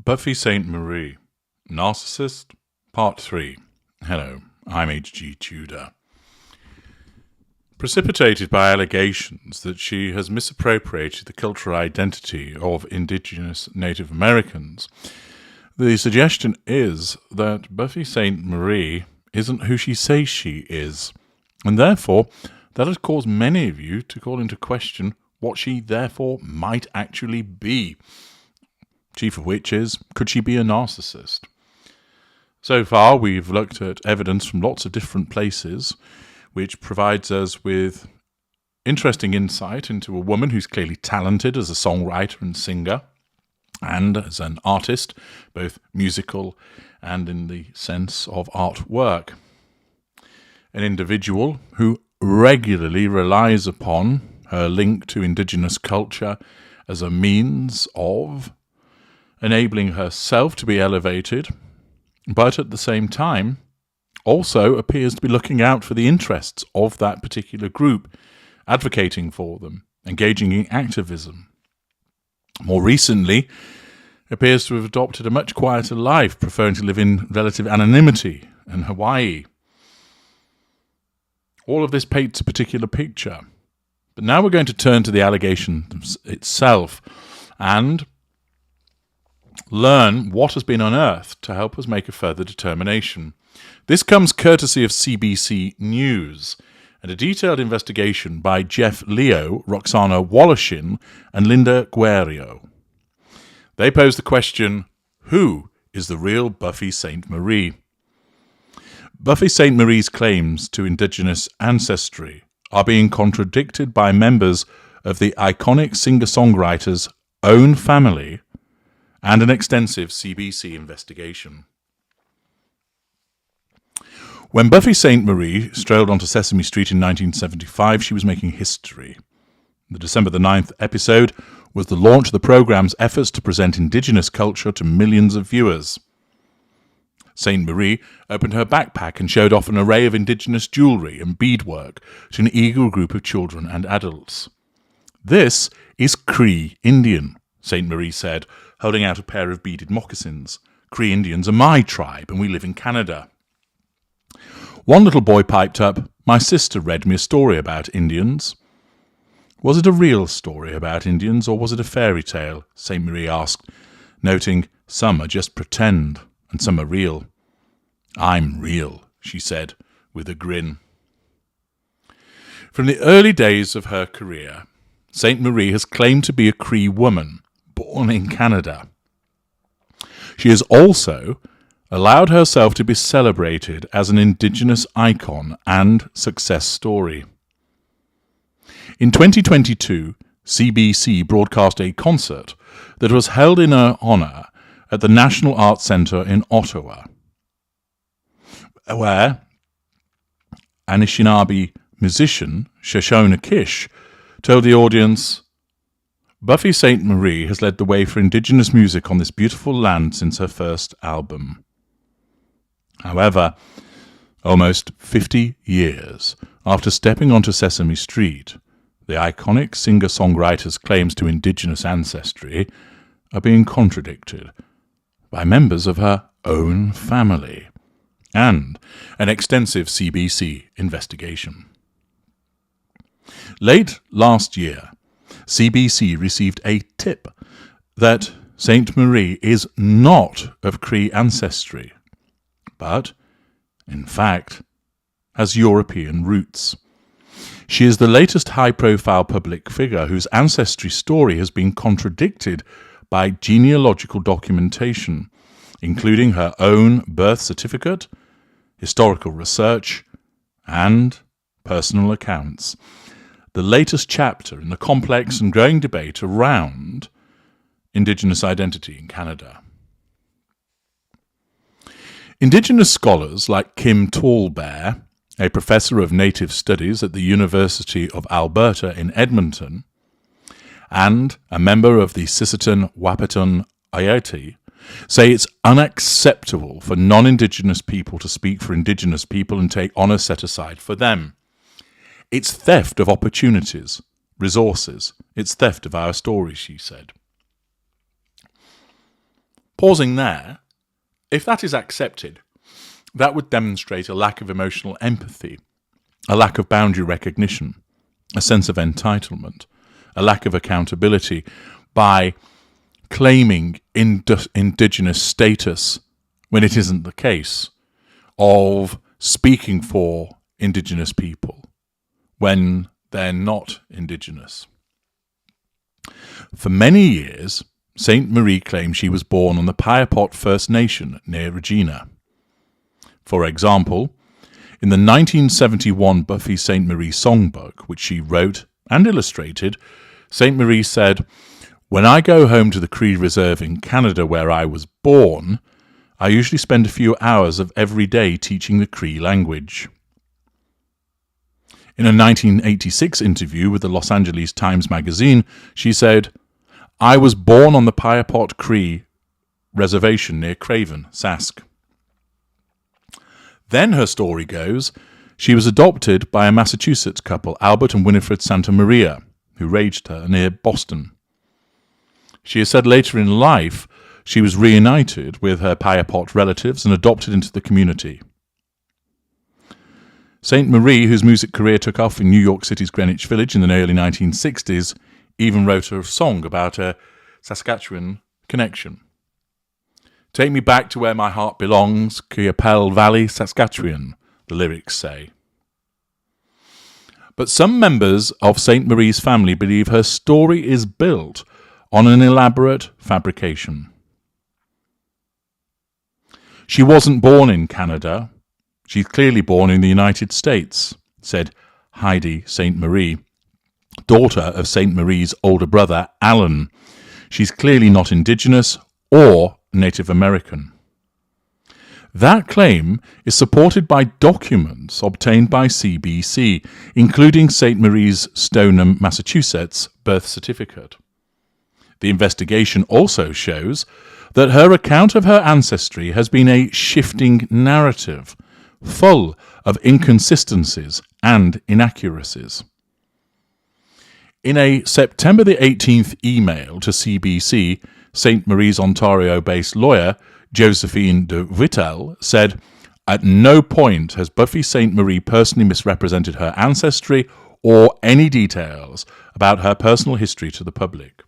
Buffy Saint-Marie, Narcissist, Part 3. Hello, I'm H.G. Tudor. Precipitated by allegations that she has misappropriated the cultural identity of indigenous Native Americans, the suggestion is that Buffy Saint-Marie isn't who she says she is, and therefore that has caused many of you to call into question what she therefore might actually be. Chief of which is, could she be a narcissist? So far, we've looked at evidence from lots of different places, which provides us with interesting insight into a woman who's clearly talented as a songwriter and singer, and as an artist, both musical and in the sense of artwork. An individual who regularly relies upon her link to indigenous culture as a means of enabling herself to be elevated, but at the same time also appears to be looking out for the interests of that particular group, advocating for them, engaging in activism. More recently, appears to have adopted a much quieter life, preferring to live in relative anonymity in Hawaii. All of this paints a particular picture. But now we're going to turn to the allegation itself and learn what has been unearthed to help us make a further determination. This comes courtesy of CBC News and a detailed investigation by Jeff Leo, Roxana Woloshin, and Linda Guerrio. They pose the question, who is the real Buffy Saint-Marie? Buffy Saint-Marie's claims to indigenous ancestry are being contradicted by members of the iconic singer-songwriter's own family and an extensive CBC investigation. When Buffy Saint-Marie strolled onto Sesame Street in 1975, she was making history. The December the 9th episode was the launch of the program's efforts to present indigenous culture to millions of viewers. Sainte-Marie opened her backpack and showed off an array of indigenous jewellery and beadwork to an eager group of children and adults. "This is Cree Indian," Sainte-Marie said, holding out a pair of beaded moccasins. "Cree Indians are my tribe, and we live in Canada." One little boy piped up, "My sister read me a story about Indians." "Was it a real story about Indians, or was it a fairy tale?" Sainte-Marie asked, noting, "Some are just pretend, and some are real." "I'm real," she said, with a grin. From the early days of her career, Sainte-Marie has claimed to be a Cree woman, born in Canada. She has also allowed herself to be celebrated as an indigenous icon and success story. In 2022, CBC broadcast a concert that was held in her honour at the National Arts Centre in Ottawa, where Anishinaabe musician Shoshone Kish told the audience, "Buffy Saint-Marie has led the way for indigenous music on this beautiful land since her first album." However, almost 50 years after stepping onto Sesame Street, the iconic singer-songwriter's claims to indigenous ancestry are being contradicted by members of her own family and an extensive CBC investigation. Late last year, CBC received a tip that Sainte-Marie is not of Cree ancestry, but, in fact, has European roots. She is the latest high-profile public figure whose ancestry story has been contradicted by genealogical documentation, including her own birth certificate, historical research, and personal accounts. The latest chapter in the complex and growing debate around Indigenous identity in Canada. Indigenous scholars like Kim Tallbear, a professor of Native Studies at the University of Alberta in Edmonton, and a member of the Sisseton Wahpeton Ayeti, say it's unacceptable for non-Indigenous people to speak for Indigenous people and take honour set aside for them. It's theft of opportunities, resources. It's theft of our stories, she said. Pausing there, if that is accepted, that would demonstrate a lack of emotional empathy, a lack of boundary recognition, a sense of entitlement, a lack of accountability by claiming indigenous status when it isn't the case, of speaking for indigenous people when they're not indigenous. For many years, Sainte-Marie claimed she was born on the Piapot First Nation near Regina. For example, in the 1971 Buffy Saint-Marie songbook, which she wrote and illustrated, Sainte-Marie said, "When I go home to the Cree Reserve in Canada where I was born, I usually spend a few hours of every day teaching the Cree language." In a 1986 interview with the Los Angeles Times Magazine, she said, "I was born on the Piapot Cree Reservation near Craven, Sask." Then her story goes, she was adopted by a Massachusetts couple, Albert and Winifred Santa-Maria, who raised her near Boston. She has said later in life she was reunited with her Piapot relatives and adopted into the community. Sainte-Marie, whose music career took off in New York City's Greenwich Village in the early 1960s, even wrote a song about her Saskatchewan connection. "Take me back to where my heart belongs, Cuyapel Valley, Saskatchewan," the lyrics say. But some members of Sainte-Marie's family believe her story is built on an elaborate fabrication. "She wasn't born in Canada. She's clearly born in the United States," said Heidi Sainte-Marie, daughter of Sainte-Marie's older brother, Alan. "She's clearly not Indigenous or Native American." That claim is supported by documents obtained by CBC, including Sainte-Marie's Stoneham, Massachusetts, birth certificate. The investigation also shows that her account of her ancestry has been a shifting narrative, full of inconsistencies and inaccuracies. In a September the 18th email to CBC, Sainte-Marie's Ontario-based lawyer, Josephine de Vittel, said, "At no point has Buffy Saint-Marie personally misrepresented her ancestry or any details about her personal history to the public.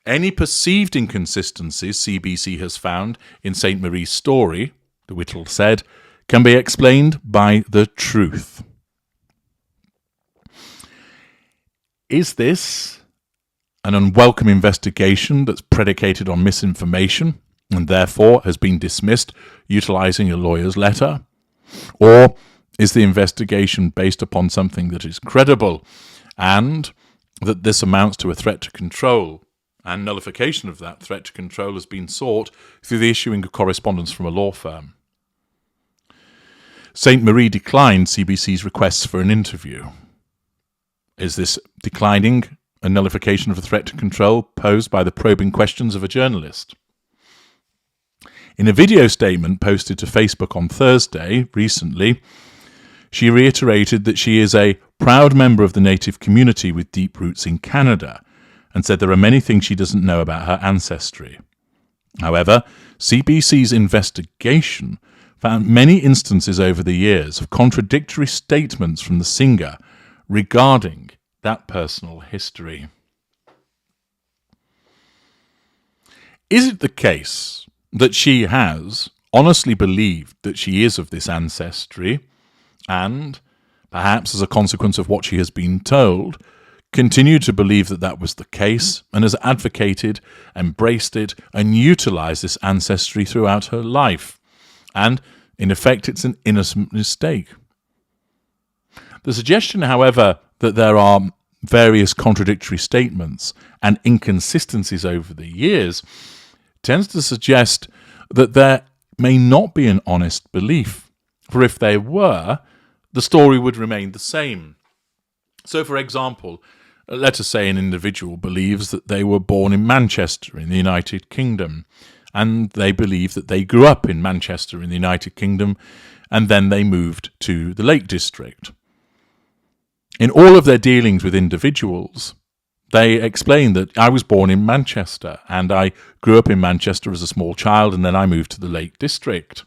Any perceived inconsistencies CBC has found in Sainte-Marie's story," de Vittel said, "can be explained by the truth." Is this an unwelcome investigation that's predicated on misinformation and therefore has been dismissed utilizing a lawyer's letter? Or is the investigation based upon something that is credible and that this amounts to a threat to control, and nullification of that threat to control has been sought through the issuing of correspondence from a law firm? Sainte-Marie declined CBC's requests for an interview. Is this declining a nullification of a threat to control posed by the probing questions of a journalist? In a video statement posted to Facebook on Thursday, recently, she reiterated that she is a proud member of the Native community with deep roots in Canada, and said there are many things she doesn't know about her ancestry. However, CBC's investigation found many instances over the years of contradictory statements from the singer regarding that personal history. Is it the case that she has honestly believed that she is of this ancestry and, perhaps as a consequence of what she has been told, continued to believe that that was the case and has advocated, embraced it and utilised this ancestry throughout her life, and in effect it's an innocent mistake? The suggestion, however, that there are various contradictory statements and inconsistencies over the years tends to suggest that there may not be an honest belief, for if there were, the story would remain the same. So, for example, let us say an individual believes that they were born in Manchester in the United Kingdom, and they believe that they grew up in Manchester in the United Kingdom, and then they moved to the Lake District. In all of their dealings with individuals, They explained that I was born in Manchester and I grew up in Manchester as a small child, and then I moved to the Lake District.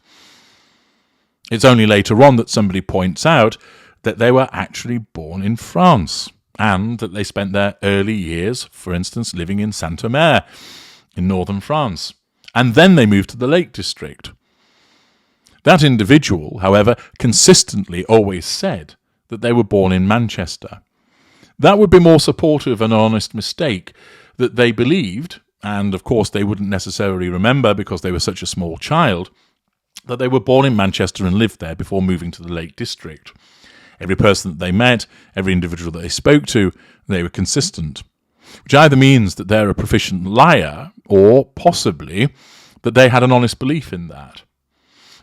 It's only later on that somebody points out that they were actually born in France and that they spent their early years, for instance, living in Sainte-Marie in northern France, and then they moved to the Lake District. That individual, however, consistently always said that they were born in Manchester. That would be more supportive of an honest mistake that they believed, and of course they wouldn't necessarily remember because they were such a small child, that they were born in Manchester and lived there before moving to the Lake District. Every person that they met, every individual that they spoke to, they were consistent, which either means that they're a proficient liar or possibly that they had an honest belief in that.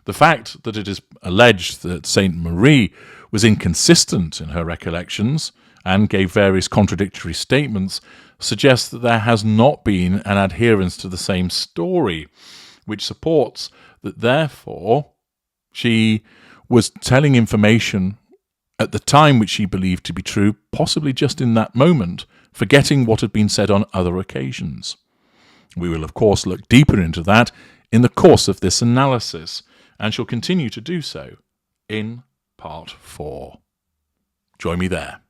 The fact that it is alleged that Sainte-Marie was inconsistent in her recollections and gave various contradictory statements suggests that there has not been an adherence to the same story, which supports that therefore she was telling information at the time which she believed to be true, possibly just in that moment, forgetting what had been said on other occasions. We will of course look deeper into that in the course of this analysis, and shall continue to do so in part 4. Join me there.